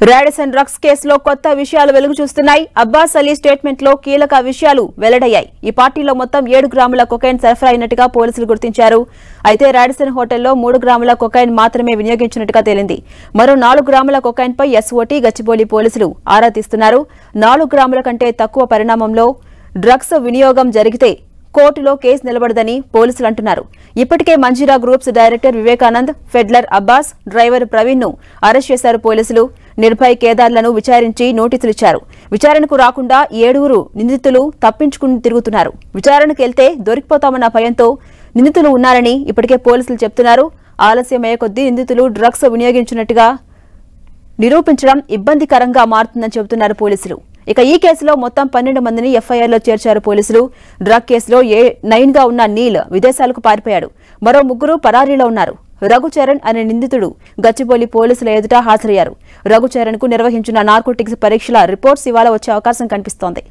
Radisson drugs కేసులో కొత్త విషయాలు వెలుగు చూస్తున్నాయి. అబ్బాస్ అలీ స్టేట్మెంట్ లో కీలక విషయాలు వెల్లడయ్యాయి. ఈ పార్టీలో మొత్తం 7 గ్రాముల కొకైన్ సరఫరా అయినట్టుగా పోలీసులు గుర్తించారు. అయితే రాడిసన్ హోటల్లో 3 గ్రాముల కొకైన్ మాత్రమే వినియోగించినట్టుగా తేలింది. మరో 4 గ్రాముల కొకైన్ పై ఎస్ఓటీ గచ్చిబౌలి పోలీసులు ఆరా తీస్తున్నారు. 4 గ్రాముల కంటే తక్కువ పరిణామంలో డ్రగ్స్ వినియోగం జరిగితే కోర్టులో కేసు నిలబడదని పోలీసులు అంటున్నారు. ఇప్పటికే Manjeera groups director Vivekanand, peddler Abbas, driver Praveen ను అరెస్ట్ చేశారు పోలీసులు. నిర్భయ్ కేదార్లను విచారించి నోటీసులు ఇచ్చారు. విచారణకు రాకుండా 7 నిందితులు తప్పించుకుని తిరుగుతున్నారు. విచారణకు వెళ్తే దొరికిపోతామన్న భయంతో నిందితులు ఉన్నారని ఇప్పటికే పోలీసులు చెబుతున్నారు. ఆలస్యమయ్యే కొద్దీ నిందితులు డ్రగ్స్ వినియోగించినట్టుగా నిరూపించడం ఇబ్బందికరంగా మారుతుందని చెబుతున్నారు పోలీసులు. ఇక ఈ కేసులో మొత్తం 12 మందిని ఎఫ్ఐఆర్లో చేర్చారు పోలీసులు. డ్రగ్ కేసులో 9 గా ఉన్న నీల్ విదేశాలకు పారిపోయాడు. మరో 3 పరారీలో ఉన్నారు. రఘుచరణ్ అనే నిందితుడు గచ్చిబౌలి పోలీసుల ఎదుట హాజరయ్యారు. రఘుచరణ్ కు నిర్వహించిన నార్కోటిక్స్ పరీక్షల రిపోర్ట్స్ ఇవాళ వచ్చే అవకాశం కనిపిస్తోంది.